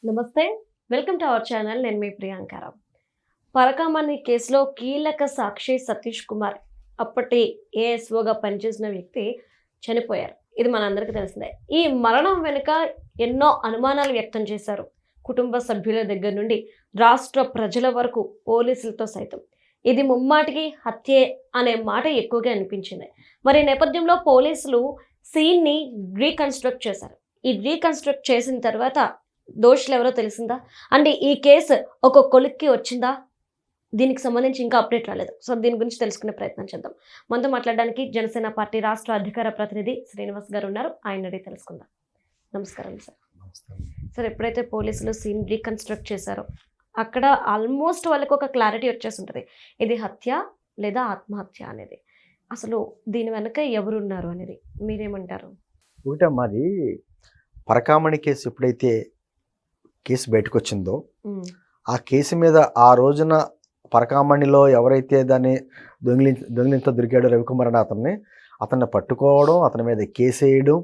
నమస్తే, welcome to our channel. నేను మీ ప్రియాంకారావు. పరకామణి కేసులో కీలక సాక్షి సతీష్ కుమార్ అప్పటి ఏఎస్ఓగా పనిచేసిన వ్యక్తి చనిపోయారు. ఇది మనందరికీ తెలిసిందే. ఈ మరణం వెనుక ఎన్నో అనుమానాలు వ్యక్తం చేశారు కుటుంబ సభ్యుల దగ్గర నుండి రాష్ట్ర ప్రజల వరకు, పోలీసులతో సైతం. ఇది ముమ్మాటికి హత్యే అనే మాట ఎక్కువగా అనిపించింది. మరి ఈ నేపథ్యంలో పోలీసులు సీన్ని రీకన్స్ట్రక్ట్ చేశారు. ఈ రీకన్స్ట్రక్ట్ చేసిన తర్వాత దోషులు ఎవరో తెలిసిందా? అంటే ఈ కేసు ఒక కొలిక్కి వచ్చిందా? దీనికి సంబంధించి ఇంకా అప్డేట్ రాలేదు. సో దీని గురించి తెలుసుకునే ప్రయత్నం చేద్దాం. మనతో మాట్లాడడానికి జనసేన పార్టీ రాష్ట్ర అధికార ప్రతినిధి శ్రీనివాస్ గారు ఉన్నారు. ఆయన అడిగి తెలుసుకుందాం. నమస్కారం సార్. సార్, ఎప్పుడైతే పోలీసులు సీన్ రీకన్స్ట్రక్ట్ చేశారో అక్కడ ఆల్మోస్ట్ వాళ్ళకి ఒక క్లారిటీ వచ్చేసి ఉంటుంది, ఇది హత్య లేదా ఆత్మహత్య అనేది. అసలు దీని వెనక ఎవరున్నారు అనేది మీరేమంటారు? ఒకటే మాది పరకామణి కేసు ఎప్పుడైతే కేసు బయటకు వచ్చిందో ఆ కేసు మీద ఆ రోజున పరకామణిలో ఎవరైతే దాన్ని దొంగిలింత దొరికాడో రవికుమార్ అని అతన్ని పట్టుకోవడం, అతని మీద కేసు వేయడం,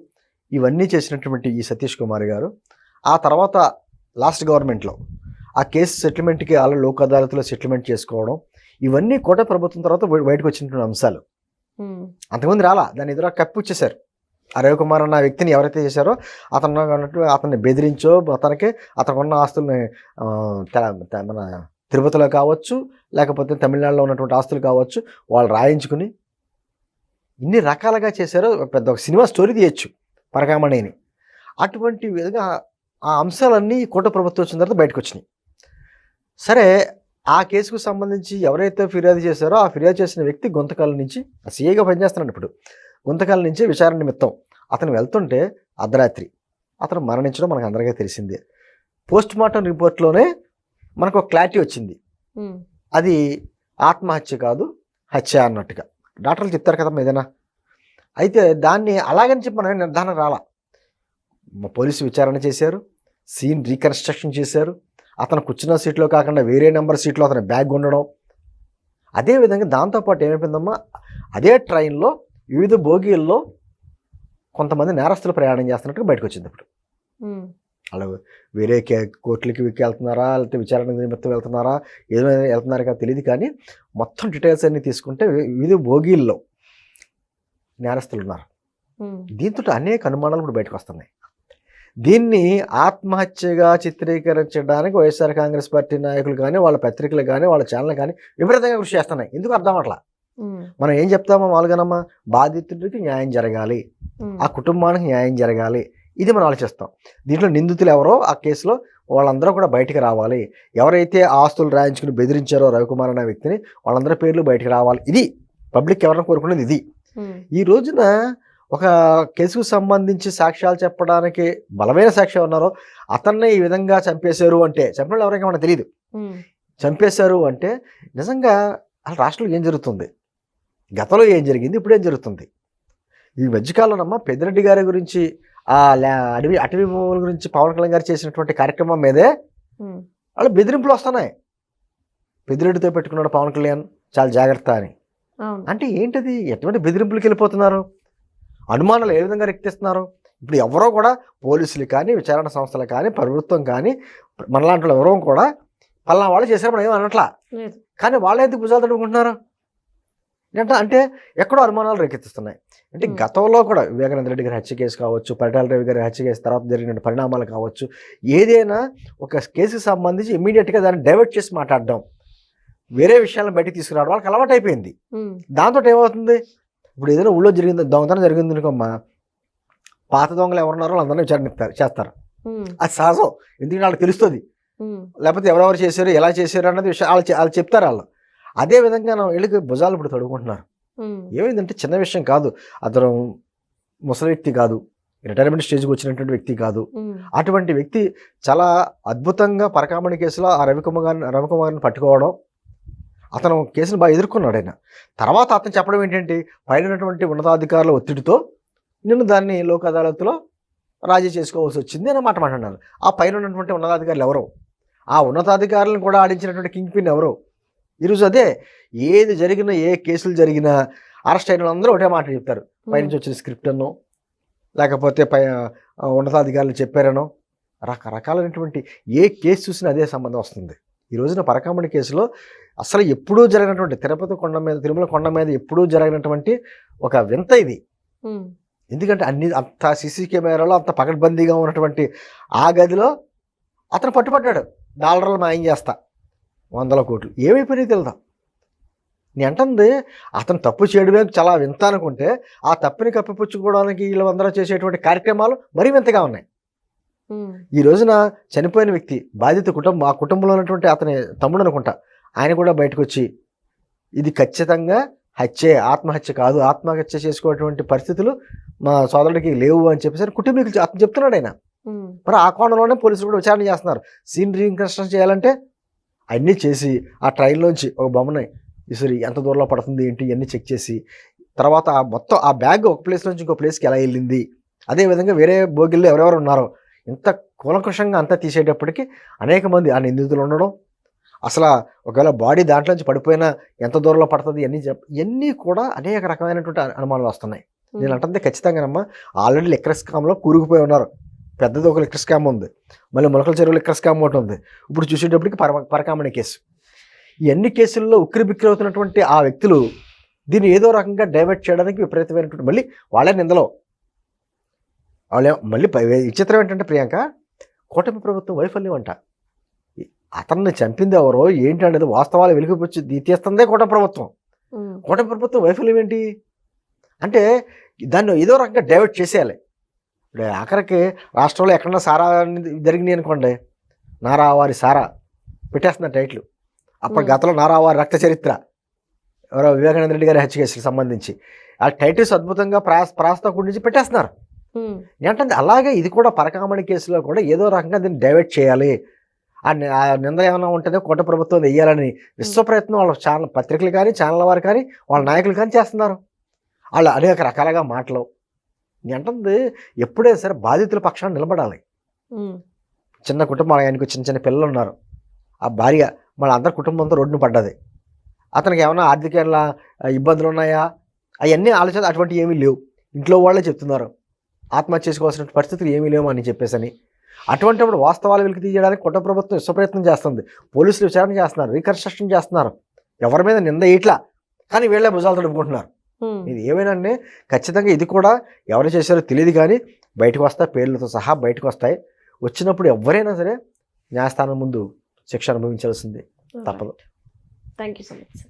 ఇవన్నీ చేసినటువంటి ఈ సతీష్ కుమార్ గారు ఆ తర్వాత లాస్ట్ గవర్నమెంట్లో ఆ కేసు సెటిల్మెంట్కి అలా లోక్ అదాలత్లో సెటిల్మెంట్ చేసుకోవడం, ఇవన్నీ కోట ప్రభుత్వం తర్వాత బయటకు వచ్చినటువంటి అంశాలు. అంతకుముందు రాలా, దాన్ని ఎదురు కప్పిచ్చేశారు. ఆ రవికుమార్ అన్న వ్యక్తిని ఎవరైతే చేశారో అతన్ని బెదిరించో అతనికి ఉన్న ఆస్తుల్ని మన తిరుపతిలో కావచ్చు, లేకపోతే తమిళనాడులో ఉన్నటువంటి ఆస్తులు కావచ్చు, వాళ్ళు రాయించుకుని ఇన్ని రకాలుగా చేశారో. పెద్ద ఒక సినిమా స్టోరీ తీయచ్చు పరకామణిని. అటువంటి విధంగా ఆ అంశాలన్నీ కోట ప్రభుత్వం వచ్చిన తర్వాత బయటకు వచ్చినాయి. సరే, ఆ కేసుకు సంబంధించి ఎవరైతే ఫిర్యాదు చేశారో ఆ ఫిర్యాదు చేసిన వ్యక్తి గుంతకల్ నుంచి సీఏగా పనిచేస్తున్నాడు. ఇప్పుడు గుంతకల్ నుంచి విచారణ నిమిత్తం అతను వెళ్తుంటే అర్ధరాత్రి అతను మరణించడం మనకు అందరికీ తెలిసిందే. పోస్ట్ మార్టం రిపోర్ట్లోనే మనకు ఒక క్లారిటీ వచ్చింది, అది ఆత్మహత్య కాదు హత్య అన్నట్టుగా డాక్టర్లు చెప్తారు కదా ఏదైనా. అయితే దాన్ని అలాగని చెప్పి మన నిర్ధారణ రాలా. పోలీసు విచారణ చేశారు, సీన్ రీకన్స్ట్రక్షన్ చేశారు. అతను కూర్చున్న సీట్లో కాకుండా వేరే నెంబర్ సీట్లో అతని బ్యాగ్ ఉండడం. అదేవిధంగా దాంతోపాటు ఏమైపోయిందమ్మా, అదే ట్రైన్లో వివిధ బోగీల్లో కొంతమంది నేరస్తులు ప్రయాణం చేస్తున్నట్టుగా బయటకు వచ్చింది. ఇప్పుడు అలా వేరే కోర్టులకి వెళ్తున్నారా, లేకపోతే విచారణ నిమిత్తం వెళ్తున్నారా, ఏదైనా వెళ్తున్నారా కదా తెలియదు, కానీ మొత్తం డీటెయిల్స్ అన్నీ తీసుకుంటే వివిధ బోగీల్లో నేరస్తులు ఉన్నారు. దీంతో అనేక అనుమానాలు ఇప్పుడు బయటకు వస్తున్నాయి. దీన్ని ఆత్మహత్యగా చిత్రీకరించడానికి వైఎస్ఆర్ కాంగ్రెస్ పార్టీ నాయకులు కానీ, వాళ్ళ పత్రికలు కానీ, వాళ్ళ ఛానల్ కానీ విపరీతంగా కృషి చేస్తున్నాయి. ఎందుకు అర్థం అట్లా. మనం ఏం చెప్తామో మామూలుగానమ్మా, బాధితుడికి న్యాయం జరగాలి, ఆ కుటుంబానికి న్యాయం జరగాలి, ఇది మనం ఆలోచిస్తాం. దీంట్లో నిందితులు ఎవరో ఆ కేసులో వాళ్ళందరూ కూడా బయటికి రావాలి. ఎవరైతే ఆస్తులు రాయించుకుని బెదిరించారో రవికుమార్ అనే వ్యక్తిని, వాళ్ళందరి పేర్లు బయటికి రావాలి. ఇది పబ్లిక్ ఎవరైనా కోరుకునేది ఇది. ఈ రోజున ఒక కేసుకు సంబంధించి సాక్ష్యాలు చెప్పడానికి బలమైన సాక్షి ఉన్నారో అతన్ని ఈ విధంగా చంపేశారు అంటే, చంపిన వాళ్ళు ఎవరైనా మనకు తెలియదు, చంపేశారు అంటే నిజంగా అసలు రాష్ట్రంలో ఏం జరుగుతుంది, గతంలో ఏం జరిగింది, ఇప్పుడు ఏం జరుగుతుంది. ఈ మధ్యకాలంలో పెద్దిరెడ్డి గారి గురించి, ఆ అటవీ భూముల గురించి పవన్ కళ్యాణ్ గారు చేసినటువంటి కార్యక్రమం మీదే వాళ్ళు బెదిరింపులు వస్తున్నాయి. పెద్దిరెడ్డితో పెట్టుకున్నాడు పవన్ కళ్యాణ్, చాలా జాగ్రత్త అని. అంటే ఏంటిది, ఎటువంటి బెదిరింపులకి వెళ్ళిపోతున్నారు, అనుమానాలు ఏ విధంగా రెక్కిస్తున్నారు. ఇప్పుడు ఎవరో కూడా పోలీసులు కానీ, విచారణ సంస్థలు కానీ, ప్రభుత్వం కానీ, మనలాంటి ఎవరో కూడా పలానా వాళ్ళు చేశారు మనం ఏమో అనట్లా, కానీ వాళ్ళు ఎందుకు భుజాలు తడుపుకుంటున్నారు అంటే ఎక్కడో అనుమానాలు రేకెత్తిస్తున్నాయి. అంటే గతంలో కూడా వివేకానంద రెడ్డి గారి హత్య కేసు కావచ్చు, పరిటాల రవి గారి హత్య కేసు తర్వాత జరిగిన పరిణామాలు కావచ్చు, ఏదైనా ఒక కేసుకి సంబంధించి ఇమీడియట్గా దాన్ని డైవర్ట్ చేసి మాట్లాడడం, వేరే విషయాలను బయటకు తీసుకురావడం వాళ్ళకి అలవాటు అయిపోయింది. దాంతో ఏమవుతుంది, ఇప్పుడు ఏదైనా ఊళ్ళో జరిగింది, దొంగతనం జరిగింది అనుకోమ్మా, పాత దొంగలు ఎవరున్నారో వాళ్ళందరినీ విచారణ చేస్తారు. అది సహజం, ఎందుకంటే వాళ్ళకి తెలుస్తుంది, లేకపోతే ఎవరెవరు చేశారు, ఎలా చేశారు అన్నది విషయం వాళ్ళు చెప్తారు వాళ్ళు. అదేవిధంగా వీళ్ళకి భుజాలు ఇప్పుడు తడుకుంటున్నారు. ఏమైందంటే చిన్న విషయం కాదు, అతను ముసలి వ్యక్తి కాదు, రిటైర్మెంట్ స్టేజ్కి వచ్చినటువంటి వ్యక్తి కాదు. అటువంటి వ్యక్తి చాలా అద్భుతంగా పరకామణి కేసులో ఆ రవికుమార్ని పట్టుకోవడం, అతను కేసును బాగా ఎదుర్కొన్నాడు. ఆయన తర్వాత అతను చెప్పడం ఏంటంటే, పైన ఉన్నటువంటి ఉన్నతాధికారుల ఒత్తిడితో నేను దాన్ని లోక్ అదాలత్లో రాజీ చేసుకోవాల్సి వచ్చింది అని మాట్లాడినారు. ఆ పైన ఉన్నటువంటి ఉన్నతాధికారులు ఎవరో, ఆ ఉన్నతాధికారులను కూడా ఆడించినటువంటి కింగ్ పిన్ ఎవరో. ఈరోజు అదే, ఏది జరిగినా, ఏ కేసులు జరిగినా అరెస్ట్ అయిన వాళ్ళందరూ ఒకటే మాట చెప్తారు, పైనుంచి వచ్చిన స్క్రిప్ట్ అనో, లేకపోతే ఉన్నతాధికారులు చెప్పారనో, రకరకాలైనటువంటి ఏ కేసు చూసినా అదే సంబంధం వస్తుంది. ఈ రోజున పరకామణి కేసులో అసలు ఎప్పుడూ జరిగినటువంటి తిరుమల కొండ మీద ఎప్పుడూ జరిగినటువంటి ఒక వింత ఇది. ఎందుకంటే అంత సీసీ కెమెరాలో అంత పకడ్బందీగా ఉన్నటువంటి ఆ గదిలో అతను పట్టుపడ్డాడు. డాలర్లు మాయం చేస్తా 100 కోట్లు ఏమైపోయినాయి తెలుదా. నేను అంటుంది అతను తప్పు చేయడమే చాలా వింత అనుకుంటే ఆ తప్పుని కప్పిపుచ్చుకోవడానికి వీళ్ళందరూ చేసేటువంటి కార్యక్రమాలు మరీ వింతగా ఉన్నాయి. ఈ రోజున చనిపోయిన వ్యక్తి బాధిత కుటుంబం, ఆ కుటుంబంలో ఉన్నటువంటి అతని తమ్ముడు అనుకుంటా, ఆయన కూడా బయటకు వచ్చి ఇది ఖచ్చితంగా హత్యే, ఆత్మహత్య కాదు, ఆత్మహత్య చేసుకోవటువంటి పరిస్థితులు మా సోదరుడికి లేవు అని చెప్పేసి కుటుంబీకులు అతను చెప్తున్నాడు ఆయన. మరి ఆ కోణంలోనే పోలీసులు కూడా విచారణ చేస్తున్నారు. సీన్ రీకన్స్ట్రక్షన్ చేయాలంటే అన్నీ చేసి ఆ ట్రైన్లోంచి ఒక బొమ్మని ఇసురి ఎంత దూరంలో పడుతుంది ఏంటి ఇవన్నీ చెక్ చేసి తర్వాత మొత్తం ఆ బ్యాగ్ ఒక ప్లేస్ నుంచి ఇంకో ప్లేస్కి ఎలా వెళ్ళింది, అదేవిధంగా వేరే బోగిల్లో ఎవరెవరు ఉన్నారో ఇంత కూలంకషంగా అంతా తీసేటప్పటికి అనేక మంది ఆ నిందితులు ఉండడం, అసలు ఒకవేళ బాడీ దాంట్లోంచి పడిపోయినా ఎంత దూరంలో పడుతుంది ఇవన్నీ కూడా అనేక రకమైనటువంటి అనుమానాలు వస్తున్నాయి. నేను అంటే ఖచ్చితంగానమ్మా ఆల్రెడీ లిక్కర్ స్కామ్లో కూరుకుపోయి ఉన్నారు. పెద్దది ఒక లిక్కర్ స్కామ్ ఉంది, మళ్ళీ మొలకల చెరువు లిక్కర్ స్కామ్ ఒకటి ఉంది, ఇప్పుడు చూసేటప్పటికి పరకామణి కేసు. ఇవన్నీ కేసుల్లో ఉక్కిరి బిక్కిరి అవుతున్నటువంటి ఆ వ్యక్తులు దీన్ని ఏదో రకంగా డైవర్ట్ చేయడానికి విపరీతమైనటువంటి మళ్ళీ వాళ్ళే నిందలో వాళ్ళే మళ్ళీ విచిత్రం ఏంటంటే ప్రియాంక, కూటమి ప్రభుత్వం వైఫల్యం అంట. అతన్ని చంపింది ఎవరో ఏంటి అనేది వాస్తవాలు వెలిగిపోయి తీస్తుందే కూటమి ప్రభుత్వం. కూటమి ప్రభుత్వం వైఫల్యం ఏంటి అంటే దాన్ని ఏదో రకంగా డైవర్ట్ చేసేయాలి. ఇప్పుడు ఆఖరికి రాష్ట్రంలో ఎక్కడన్నా సారా జరిగినాయి అనుకోండి, నారావారి సారా పెట్టేస్తున్నారు టైటిల్. అప్పటి గతంలో నారావారి రక్త చరిత్ర ఎవరో వివేకానంద రెడ్డి గారి హత్య కేసులకు సంబంధించి ఆ టైటిల్స్ అద్భుతంగా ప్రాస్తాకుడి నుంచి పెట్టేస్తున్నారు. ఏంటంటే అలాగే ఇది కూడా పరకామణి కేసులో కూడా ఏదో రకంగా దీన్ని డైవర్ట్ చేయాలి, ఆ నింద ఏమైనా ఉంటుందో కూటమి ప్రభుత్వం వెయ్యాలని విశ్వ ప్రయత్నం వాళ్ళ ఛానల్ పత్రికలు కానీ ఛానల్ వారు కానీ వాళ్ళ నాయకులు కానీ చేస్తున్నారు. వాళ్ళు అనేక రకాలుగా మాటలు. ఏంటంటే ఎప్పుడైనా సరే బాధితుల పక్షాన్ని నిలబడాలి. చిన్న కుటుంబం, ఆయనకు చిన్న చిన్న పిల్లలు ఉన్నారు, ఆ భార్య మళ్ళీ అందరి కుటుంబంతో రోడ్డును పడ్డది, అతనికి ఏమైనా ఆర్థిక ఇబ్బందులు ఉన్నాయా అవన్నీ ఆలోచన అటువంటి ఏమీ లేవు. ఇంట్లో వాళ్ళే చెప్తున్నారు ఆత్మహత్య చేసుకోవాల్సిన పరిస్థితులు ఏమీ లేవు అని చెప్పేసి. అటువంటిప్పుడు వాస్తవాలు వెలికి తీయడానికి కూటమి ప్రభుత్వం విశ్వప్రయత్నం చేస్తుంది. పోలీసులు విచారణ చేస్తున్నారు, రీకన్స్ట్రక్షన్ చేస్తున్నారు, ఎవరి మీద నింద ఇట్లా కానీ వీళ్ళే భుజాలు తడుపుకుంటున్నారు. ఇది ఏమైనా ఖచ్చితంగా ఇది కూడా ఎవరు చేశారో తెలియదు కానీ బయటకు వస్తాయి, పేర్లతో సహా బయటకు వస్తాయి. వచ్చినప్పుడు ఎవరైనా సరే న్యాయస్థానం ముందు శిక్ష అనుభవించాల్సిందే, తప్పదు. Thank you so much.